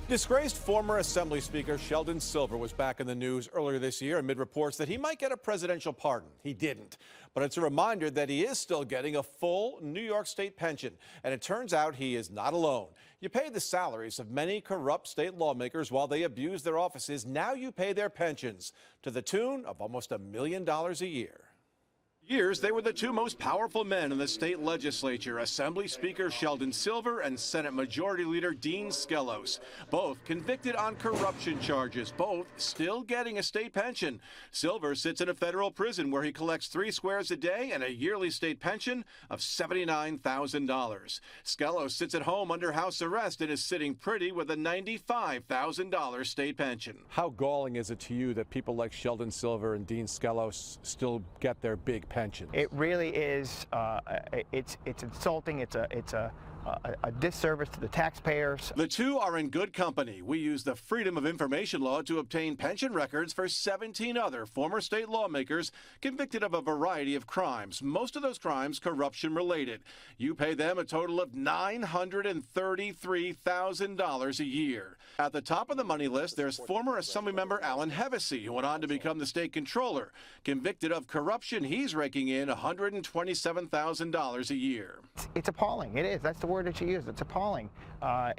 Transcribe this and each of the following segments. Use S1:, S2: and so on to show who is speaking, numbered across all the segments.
S1: Disgraced former Assembly Speaker Sheldon Silver was back in the news earlier this year amid reports that he might get a presidential pardon. He didn't. But it's a reminder that he is still getting a full New York State pension. And it turns out he is not alone. You pay the salaries of many corrupt state lawmakers while they abuse their offices. Now you pay their pensions to the tune of almost $1 million a year. Years, they were the two most powerful men in the state legislature, Assembly Speaker Sheldon Silver and Senate Majority Leader Dean Skelos. Both convicted on corruption charges, both still getting a state pension. Silver sits in a federal prison where he collects 3 squares a day and a yearly state pension of $79,000. Skelos sits at home under house arrest and is sitting pretty with a $95,000 state pension. How galling is it to you that people like Sheldon Silver and Dean Skelos still get their big pension?
S2: It really is. It's insulting. It's a disservice to the taxpayers.
S1: The two are in good company. We use the Freedom of Information law to obtain pension records for 17 other former state lawmakers convicted of a variety of crimes. Most of those crimes corruption related. You pay them a total of $933,000 a year. At the top of the money list, there's former Assemblymember Alan Hevesy, who went on to become the state controller. Convicted of corruption, he's raking in $127,000 a year.
S2: It's appalling. It is. That's the word that you use. It's appalling.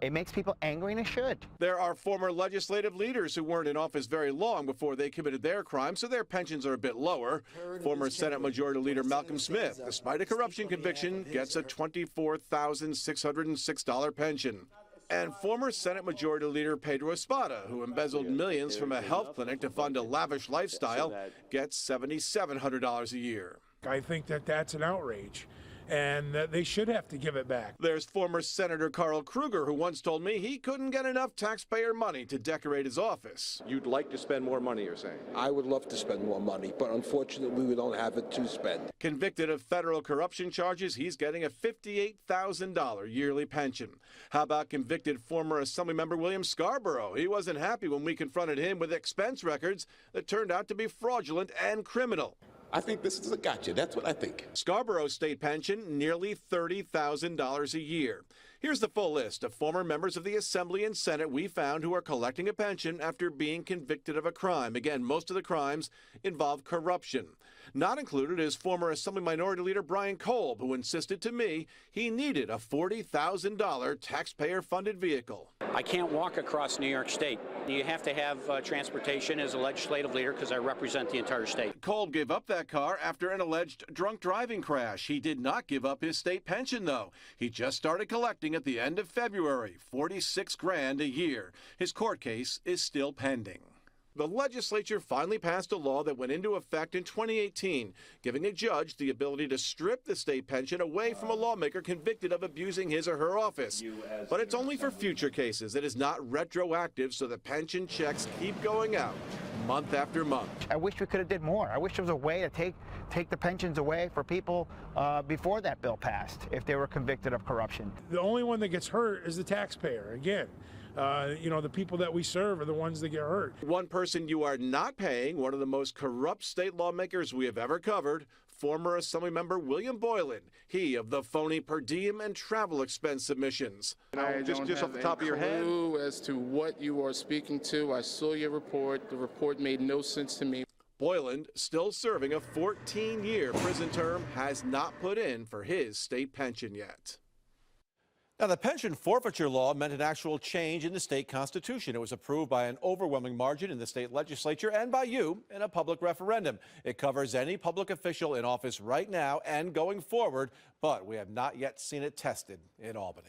S2: It makes people angry, and it should.
S1: There are former legislative leaders who weren't in office very long before they committed their crimes, so their pensions are a bit lower. Former Senate Majority Leader Malcolm Smith, despite a corruption conviction, gets a $24,606 pension. And former Senate Majority Leader Pedro Espada, who embezzled millions from a health clinic to fund a lavish lifestyle, gets $7,700 a year.
S3: I think that that's an outrage, and they should have to give it back.
S1: There's former Senator Carl Kruger, who once told me he couldn't get enough taxpayer money to decorate his office.
S4: You'd like to spend more money, you're saying?
S5: I would love to spend more money, but unfortunately we don't have it to spend.
S1: Convicted of federal corruption charges, he's getting a $58,000 yearly pension. How about convicted former Assemblymember William Scarborough? He wasn't happy when we confronted him with expense records that turned out to be fraudulent and criminal.
S5: I think this is a gotcha. That's what I think.
S1: Scarborough's state pension, nearly $30,000 a year. Here's the full list of former members of the Assembly and Senate we found who are collecting a pension after being convicted of a crime. Again, most of the crimes involve corruption. Not included is former Assembly Minority Leader Brian Kolb, who insisted to me he needed a $40,000 taxpayer-funded vehicle.
S6: I can't walk across New York State. You have to have transportation as a legislative leader because I represent the entire state.
S1: Kolb gave up that car after an alleged drunk driving crash. He did not give up his state pension, though. He just started collecting at the end of February, $46,000 a year. His court case is still pending. The legislature finally passed a law that went into effect in 2018, giving a judge the ability to strip the state pension away from a lawmaker convicted of abusing his or her office. But it's only for future cases. It is not retroactive, so the pension checks keep going out month after month.
S2: I wish we could have did more. I wish there was a way to take the pensions away for people before that bill passed if they were convicted of corruption.
S3: The only one that gets hurt is the taxpayer. Again, the people that we serve are the ones that get hurt.
S1: One person you are not paying, one of the most corrupt state lawmakers we have ever covered, former Assemblymember William Boylan, he of the phony per diem and travel expense submissions.
S4: Just off the top of your head?
S7: As to what you are speaking to, I saw your report. The report made no sense to me.
S1: Boylan, still serving a 14-year prison term, has not put in for his state pension yet. Now, the pension forfeiture law meant an actual change in the state constitution. It was approved by an overwhelming margin in the state legislature and by you in a public referendum. It covers any public official in office right now and going forward, but we have not yet seen it tested in Albany.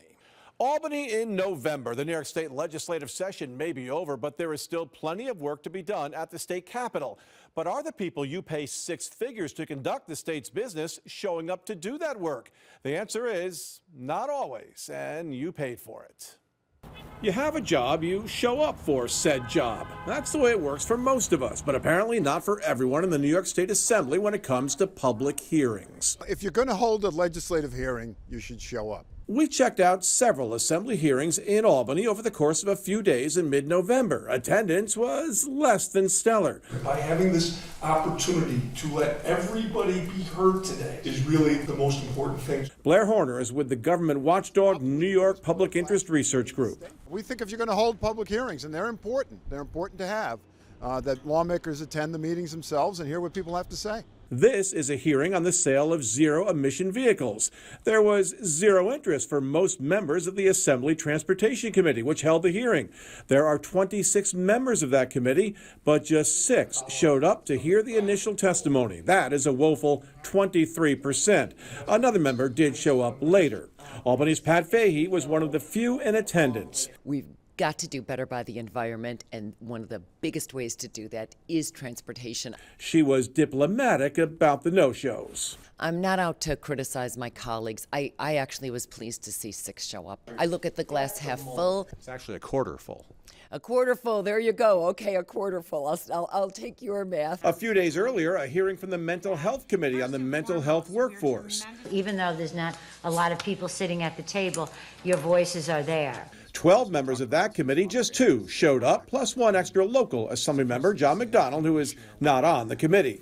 S1: Albany in November. The New York State legislative session may be over, but there is still plenty of work to be done at the state capitol. But are the people you pay 6 figures to conduct the state's business showing up to do that work? The answer is not always, and you paid for it. You have a job, you show up for said job. That's the way it works for most of us, but apparently not for everyone in the New York State Assembly when it comes to public hearings.
S8: If you're going to hold a legislative hearing, you should show up.
S1: We checked out several Assembly hearings in Albany over the course of a few days in mid-November. Attendance was less than stellar.
S9: By having this opportunity to let everybody be heard today is really the most important thing.
S1: Blair Horner is with the government watchdog New York Public Interest Research Group.
S8: We think if you're going to hold public hearings, and they're important to have, that lawmakers attend the meetings themselves and hear what people have to say.
S1: This is a hearing on the sale of zero-emission vehicles. There was zero interest for most members of the Assembly Transportation Committee, which held the hearing. There are 26 members of that committee, but just 6 showed up to hear the initial testimony. That is a woeful 23%. Another member did show up later. Albany's Pat Fahey was one of the few in attendance.
S10: We've got to do better by the environment, and one of the biggest ways to do that is transportation.
S1: She was diplomatic about the no-shows.
S10: I'm not out to criticize my colleagues. I actually was pleased to see 6 show up. I look at the glass half full.
S4: It's actually a quarter full.
S10: A quarter full, there you go. Okay, a quarter full. I'll take your math.
S1: A few days earlier, a hearing from the Mental Health Committee on the mental health workforce.
S11: Even though there's not a lot of people sitting at the table, your voices are there.
S1: 12 members of that committee, just 2 showed up, plus 1 extra local Assembly member, John McDonald, who is not on the committee.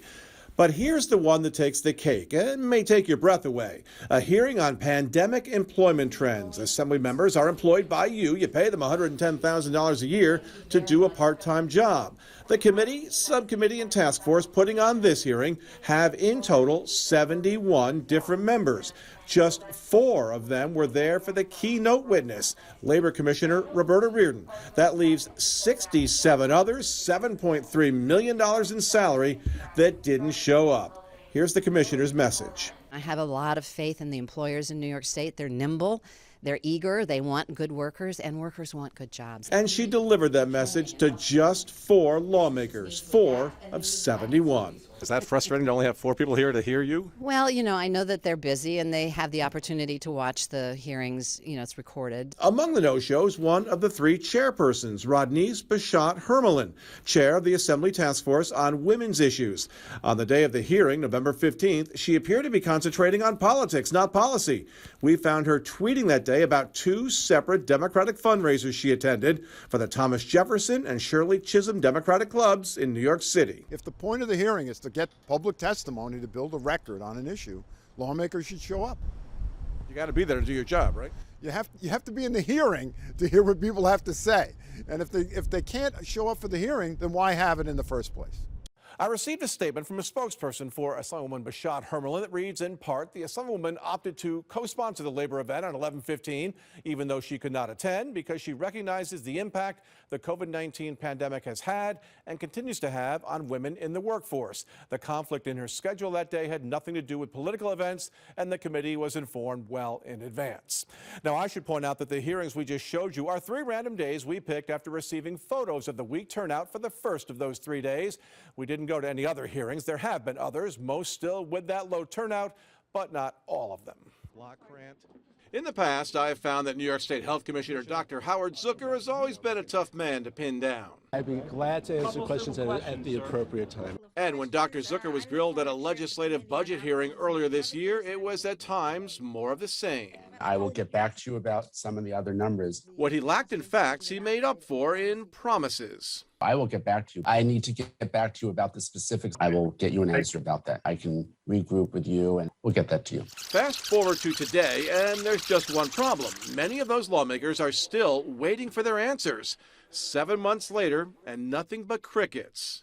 S1: But here's the one that takes the cake. It may take your breath away. A hearing on pandemic employment trends. Assembly members are employed by you. You pay them $110,000 a year to do a part-time job. The committee, subcommittee, and task force putting on this hearing have in total 71 different members. Just 4 of them were there for the keynote witness, Labor Commissioner Roberta Reardon. That leaves 67 others, $7.3 million in salary that didn't show up. Here's the commissioner's message.
S12: I have a lot of faith in the employers in New York State. They're nimble, they're eager, they want good workers, and workers want good jobs.
S1: And she delivered that message to just 4 lawmakers, 4 of 71.
S4: Is that frustrating to only have 4 people here to hear you?
S12: Well, you know, I know that they're busy and they have the opportunity to watch the hearings. You know, it's recorded.
S1: Among the no-shows, one of the 3 chairpersons, Rodneyse Bichat-Hermelin, chair of the Assembly Task Force on Women's Issues. On the day of the hearing, November 15th, she appeared to be concentrating on politics, not policy. We found her tweeting that day about 2 separate Democratic fundraisers she attended for the Thomas Jefferson and Shirley Chisholm Democratic Clubs in New York City.
S8: If the point of the hearing is to get public testimony to build a record on an issue, lawmakers should show up.
S4: You got to be there to do your job, right?
S8: You have to be in the hearing to hear what people have to say. And if they can't show up for the hearing, then why have it in the first place?
S1: I received a statement from a spokesperson for Assemblywoman Bichat-Hermelin that reads, in part, the Assemblywoman opted to co-sponsor the labor event on 11/15, even though she could not attend, because she recognizes the impact the COVID-19 pandemic has had and continues to have on women in the workforce. The conflict in her schedule that day had nothing to do with political events, and the committee was informed well in advance. Now, I should point out that the hearings we just showed you are 3 random days we picked after receiving photos of the weak turnout for the first of those 3 days. We didn't go to any other hearings. There have been others, most still with that low turnout, but not all of them. In the past, I have found that New York State Health Commissioner Dr. Howard Zucker has always been a tough man to pin down.
S13: I'd be glad to answer questions at the appropriate time.
S1: And when Dr. Zucker was grilled at a legislative budget hearing earlier this year, it was at times more of the same.
S13: I will get back to you about some of the other numbers.
S1: What he lacked in facts, he made up for in promises.
S13: I will get back to you. I need to get back to you about the specifics. I will get you an answer about that. I can regroup with you and we'll get that to you.
S1: Fast forward to today, and there's just one problem. Many of those lawmakers are still waiting for their answers. 7 months later, and nothing but crickets.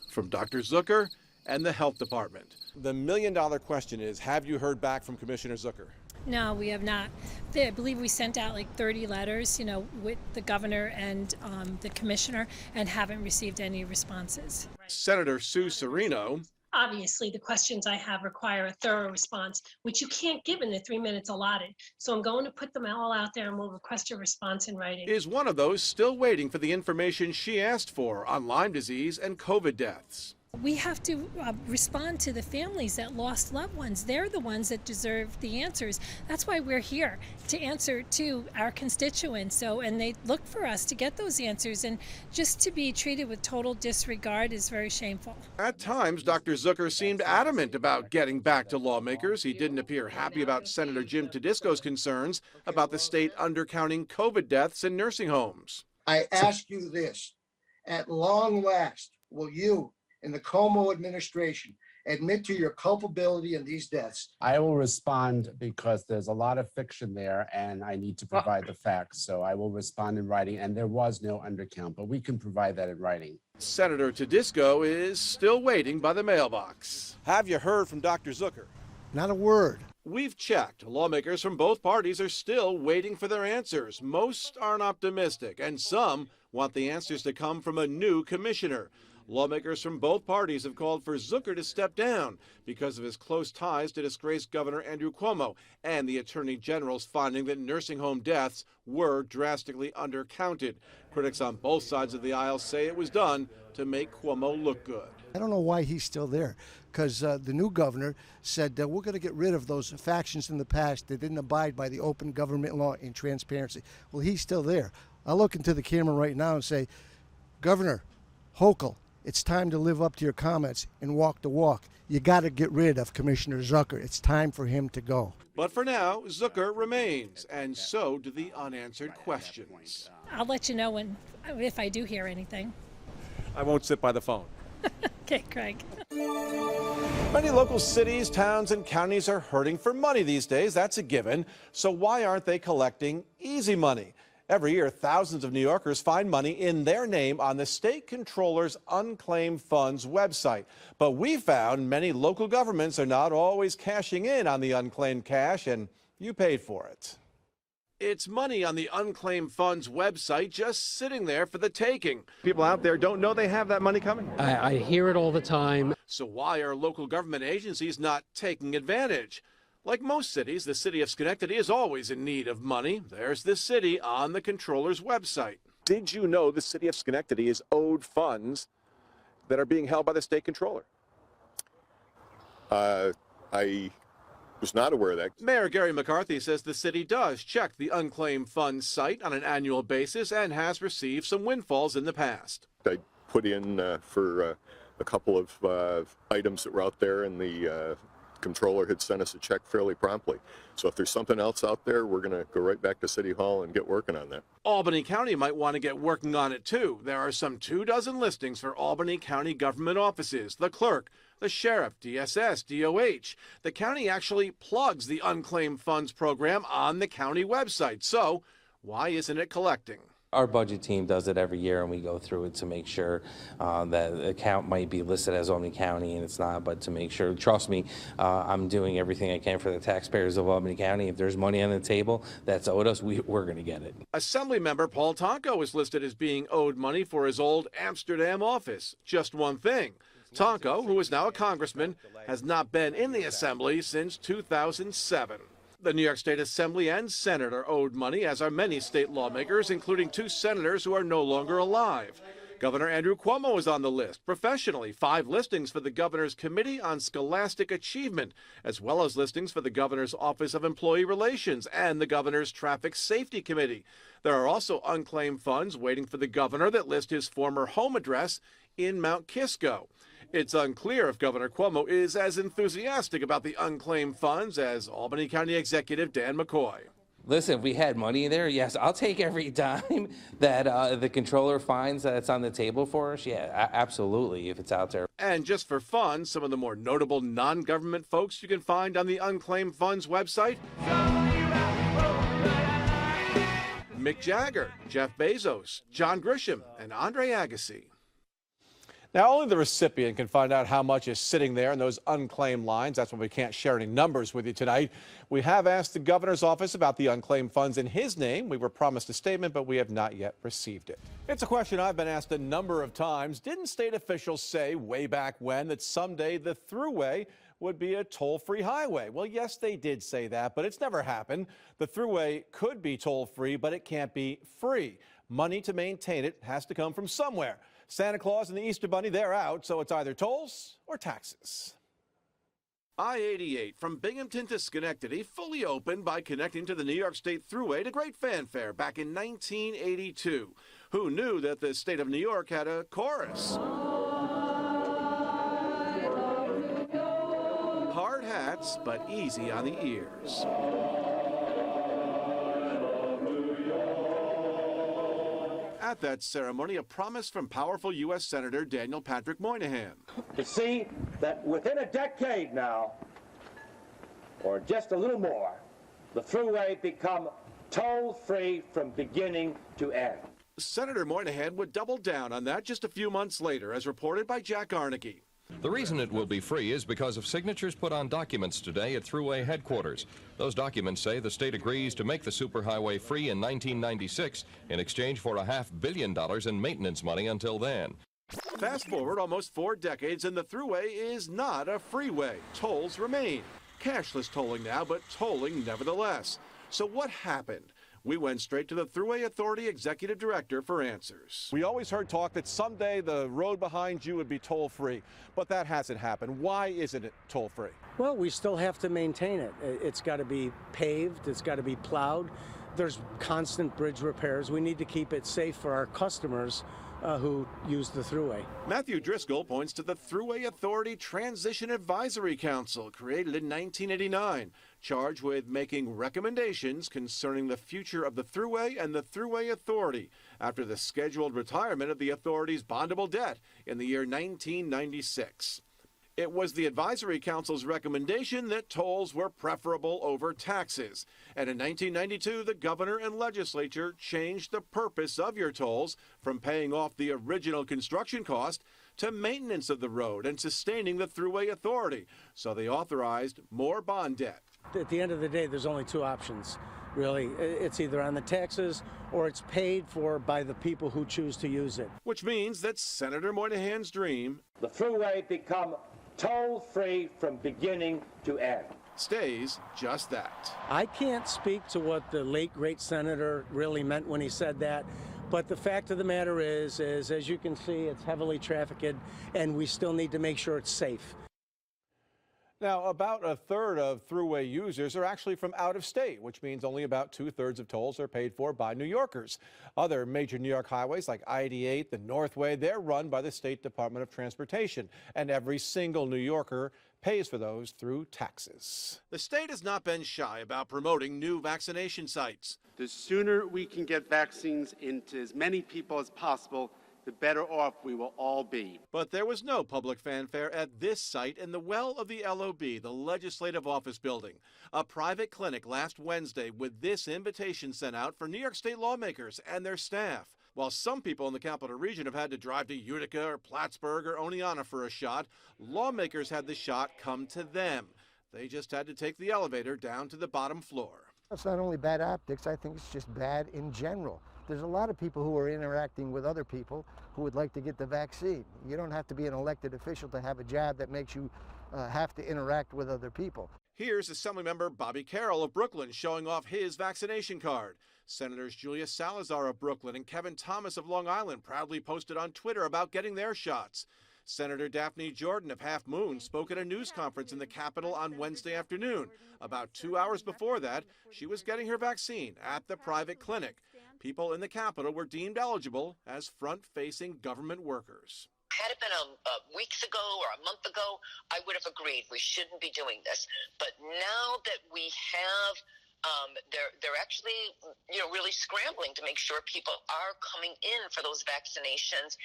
S1: From Dr. Zucker and the Health Department. The million-dollar question is, have you heard back from Commissioner Zucker?
S14: No, we have not. I believe we sent out like 30 letters, you know, with the governor and the commissioner, and haven't received any responses.
S1: Senator Sue Serino.
S15: Obviously, the questions I have require a thorough response, which you can't give in the 3 minutes allotted. So I'm going to put them all out there and we'll request a response in writing.
S1: Is one of those still waiting for the information she asked for on Lyme disease and COVID deaths.
S14: We have to respond to the families that lost loved ones. They're the ones that deserve the answers. That's why we're here, to answer to our constituents. And they look for us to get those answers. And just to be treated with total disregard is very shameful.
S1: At times, Dr. Zucker seemed adamant about getting back to lawmakers. He didn't appear happy about Senator Jim Tedisco's concerns about the state undercounting COVID deaths in nursing homes.
S16: I ask you this, at long last, will you in the Cuomo administration admit to your culpability in these deaths.
S13: I will respond because there's a lot of fiction there and I need to provide the facts. So I will respond in writing, and there was no undercount, but we can provide that in writing.
S1: Senator Tedisco is still waiting by the mailbox. Have you heard from Dr. Zucker?
S17: Not a word.
S1: We've checked. Lawmakers from both parties are still waiting for their answers. Most aren't optimistic, and some want the answers to come from a new commissioner. Lawmakers from both parties have called for Zucker to step down because of his close ties to disgraced Governor Andrew Cuomo and the Attorney General's finding that nursing home deaths were drastically undercounted. Critics on both sides of the aisle say it was done to make Cuomo look good.
S17: I don't know why he's still there, because the new governor said that we're going to get rid of those factions in the past that didn't abide by the open government law and transparency. Well, he's still there. I'll look into the camera right now and say, Governor Hochul, it's time to live up to your comments and walk the walk. You got to get rid of Commissioner Zucker. It's time for him to go.
S1: But for now, Zucker remains, and so do the unanswered questions.
S14: I'll let you know if I do hear anything.
S4: I won't sit by the phone.
S14: Okay, Craig.
S1: Many local cities, towns, and counties are hurting for money these days. That's a given. So why aren't they collecting easy money? Every year, thousands of New Yorkers find money in their name on the state controller's Unclaimed Funds website. But we found many local governments are not always cashing in on the unclaimed cash, and you paid for it. It's money on the Unclaimed Funds website just sitting there for the taking. People out there don't know they have that money coming.
S18: I hear it all the time.
S1: So why are local government agencies not taking advantage? Like most cities, the city of Schenectady is always in need of money. There's the city on the controller's website. Did you know the city of Schenectady is owed funds that are being held by the state controller?
S19: I was not aware of that.
S1: Mayor Gary McCarthy says the city does check the Unclaimed Funds site on an annual basis and has received some windfalls in the past.
S19: I put in for a couple of items that were out there, and the controller had sent us a check fairly promptly. So if there's something else out there, we're going to go right back to City Hall and get working on that.
S1: Albany County might want to get working on it too. There are some 24 listings for Albany County government offices, the clerk, the sheriff, DSS, DOH. The county actually plugs the Unclaimed Funds program on the county website. So why isn't it collecting?
S20: Our budget team does it every year, and we go through it to make sure that the account might be listed as Albany County, and it's not, but to make sure, trust me, I'm doing everything I can for the taxpayers of Albany County. If there's money on the table that's owed us, we're going to get it. Assemblymember Paul Tonko is listed as being owed money for his old Amsterdam office. Just one thing. Tonko, who is now a congressman, has not been in the Assembly since 2007. The New York State Assembly and Senate are owed money, as are many state lawmakers, including 2 senators who are no longer alive. Governor Andrew Cuomo is on the list. Professionally, 5 listings for the governor's Committee on Scholastic Achievement, as well as listings for the governor's Office of Employee Relations and the governor's Traffic Safety Committee. There are also unclaimed funds waiting for the governor that list his former home address in Mount Kisco. It's unclear if Governor Cuomo is as enthusiastic about the unclaimed funds as Albany County Executive Dan McCoy. Listen, if we had money there, yes, I'll take every dime that the controller finds that it's on the table for us. Yeah, absolutely, if it's out there.
S1: And just for fun, some of the more notable non-government folks you can find on the Unclaimed Funds website. Mick Jagger, Jeff Bezos, John Grisham, and Andre Agassi. Now, only the recipient can find out how much is sitting there in those unclaimed lines. That's why we can't share any numbers with you tonight. We have asked the governor's office about the unclaimed funds in his name. We were promised a statement, but we have not yet received it. It's a question I've been asked a number of times. Didn't state officials say way back when that someday the Thruway would be a toll-free highway? Well, yes, they did say that, but it's never happened. The Thruway could be toll-free, but it can't be free. Money to maintain it has to come from somewhere. Santa Claus and the Easter Bunny, they're out, so it's either tolls or taxes. I-88 from Binghamton to Schenectady, fully opened by connecting to the New York State Thruway to great fanfare back in 1982. Who knew that the state of New York had a chorus? Hard hats, but easy on the ears. at that ceremony a promise from powerful U.S. Senator Daniel Patrick Moynihan.
S21: To see that within a decade now, or just a little more, the thruway become toll-free from beginning to end.
S1: Senator Moynihan would double down on that just a few months later, as reported by Jack Arneke.
S22: The reason it will be free is because of signatures put on documents today at Thruway headquarters. Those documents say the state agrees to make the superhighway free in 1996 in exchange for $500 million in maintenance money until then.
S1: Fast forward almost 4 decades and the Thruway is not a freeway. Tolls remain. Cashless tolling now, but tolling nevertheless. So what happened? We went straight to the Thruway Authority Executive Director for answers. We always heard talk that someday the road behind you would be toll-free, but that hasn't happened. Why isn't it toll-free?
S23: Well, we still have to maintain it. It's got to be paved, it's got to be plowed. There's constant bridge repairs. We need to keep it safe for our customers who use the Thruway.
S1: Matthew Driscoll points to the Thruway Authority Transition Advisory Council, created in 1989, charged with making recommendations concerning the future of the Thruway and the Thruway Authority after the scheduled retirement of the authority's bondable debt in the year 1996. It was the Advisory Council's recommendation that tolls were preferable over taxes. And in 1992, the governor and legislature changed the purpose of your tolls from paying off the original construction cost to maintenance of the road and sustaining the Thruway Authority. So they authorized more bond debt.
S23: At the end of the day, there's only two options, really. It's either on the taxes or it's paid for by the people who choose to use it.
S1: Which means that Senator Moynihan's dream,
S21: the Thruway become toll-free from beginning to end,
S1: stays just that.
S23: I can't speak to what the late, great senator really meant when he said that, but the fact of the matter is as you can see, it's heavily trafficked, and we still need to make sure it's safe.
S1: Now, about a third of Thruway users are actually from out of state, which means only about 2/3 of tolls are paid for by New Yorkers. Other major New York highways like I-88, the Northway, they're run by the State Department of Transportation, and every single New Yorker pays for those through taxes. The state has not been shy about promoting new vaccination sites.
S24: The sooner we can get vaccines into as many people as possible, the better off we will all be.
S1: But there was no public fanfare at this site in the well of the LOB, the Legislative Office Building. A private clinic last Wednesday with this invitation sent out for New York State lawmakers and their staff. While some people in the capital region have had to drive to Utica or Plattsburgh or Oneonta for a shot, lawmakers had the shot come to them. They just had to take the elevator down to the bottom floor.
S17: It's not only bad optics, I think it's just bad in general. There's a lot of people who are interacting with other people who would like to get the vaccine. You don't have to be an elected official to have a job that makes you have to interact with other people.
S1: Here's Assemblymember Bobby Carroll of Brooklyn showing off his vaccination card. Senators Julia Salazar of Brooklyn and Kevin Thomas of Long Island proudly posted on Twitter about getting their shots. Senator Daphne Jordan of Half Moon spoke at a news conference in the Capitol on Wednesday afternoon. About 2 hours before that, she was getting her vaccine at the private clinic. People in the Capitol were deemed eligible as front-facing government workers.
S25: Had it been weeks ago or a month ago, I would have agreed we shouldn't be doing this. But now that we have, they're actually, really scrambling to make sure people are coming in for those vaccinations,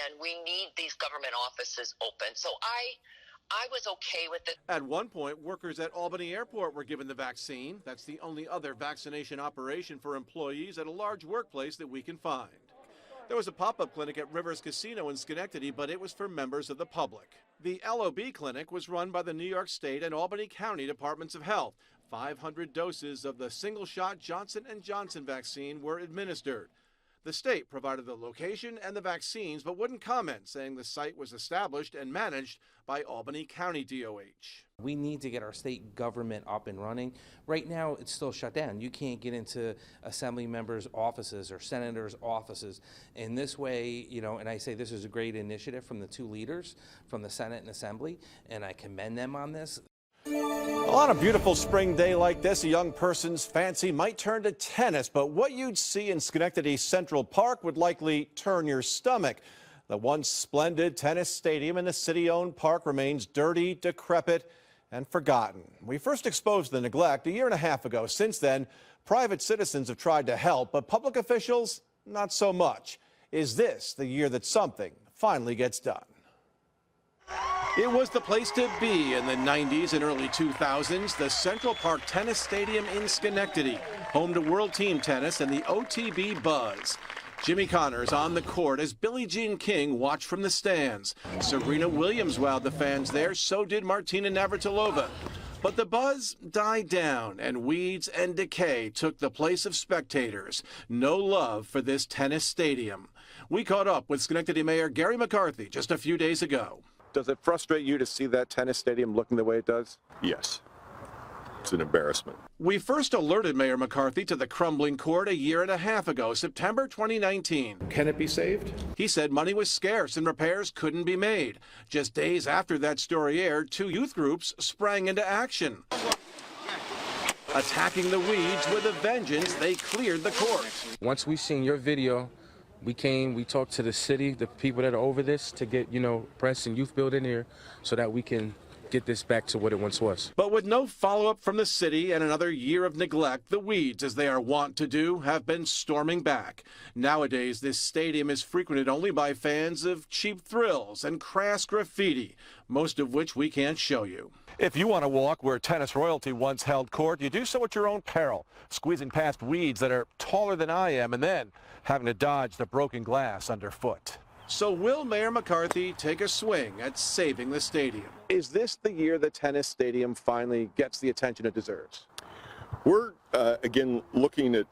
S25: and we need these government offices open. So I was okay with it.
S1: At one point, workers at Albany Airport were given the vaccine. That's the only other vaccination operation for employees at a large workplace that we can find. There was a pop-up clinic at Rivers Casino in Schenectady, but it was for members of the public. The LOB clinic was run by the New York State and Albany County Departments of Health. 500 doses of the single-shot Johnson & Johnson vaccine were administered. The state provided the location and the vaccines, but wouldn't comment, saying the site was established and managed by Albany County DOH.
S20: We need to get our state government up and running. Right now, it's still shut down. You can't get into assembly members' offices or senators' offices. In this way, and I say this is a great initiative from the two leaders from the Senate and Assembly, and I commend them on this.
S1: On a beautiful spring day like this, a young person's fancy might turn to tennis, but what you'd see in Schenectady Central Park would likely turn your stomach. The once splendid tennis stadium in the city-owned park remains dirty, decrepit, and forgotten. We first exposed the neglect a year and a half ago. Since then, private citizens have tried to help, but public officials, not so much. Is this the year that something finally gets done? It was the place to be in the 90s and early 2000s, the Central Park Tennis Stadium in Schenectady, home to World Team Tennis and the OTB Buzz. Jimmy Connors on the court as Billie Jean King watched from the stands. Serena Williams wowed the fans there, so did Martina Navratilova. But the buzz died down, and weeds and decay took the place of spectators. No love for this tennis stadium. We caught up with Schenectady Mayor Gary McCarthy just a few days ago.
S4: Does it frustrate you to see that tennis stadium looking the way it does?
S19: Yes. It's an embarrassment.
S1: We first alerted Mayor McCarthy to the crumbling court a year and a half ago, September 2019.
S9: Can it be saved?
S1: He said money was scarce and repairs couldn't be made. Just days after that story aired, two youth groups sprang into action. Attacking the weeds with a vengeance, they cleared the court.
S2: Once we seen your video, we talked to the city, the people that are over this, to get, press and youth build in here so that we can get this back to what it once was.
S1: But with no follow-up from the city and another year of neglect, the weeds, as they are wont to do, have been storming back. Nowadays, this stadium is frequented only by fans of cheap thrills and crass graffiti, most of which we can't show you.
S3: If you want to walk where tennis royalty once held court, you do so at your own peril, squeezing past weeds that are taller than I am and then having to dodge the broken glass underfoot.
S1: So will Mayor McCarthy take a swing at saving the stadium?
S4: Is this the year the tennis stadium finally gets the attention it deserves?
S19: We're, again, looking at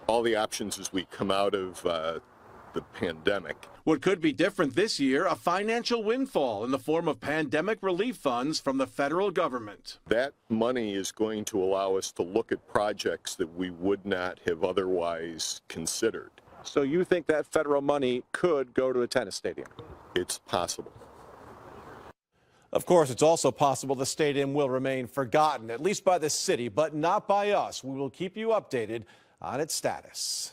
S19: all the options as we come out of the pandemic.
S1: What could be different this year, a financial windfall in the form of pandemic relief funds from the federal government.
S19: That money is going to allow us to look at projects that we would not have otherwise considered.
S4: So you think that federal money could go to a tennis stadium?
S19: It's possible.
S1: Of course, it's also possible the stadium will remain forgotten, at least by the city, but not by us. We will keep you updated on its status.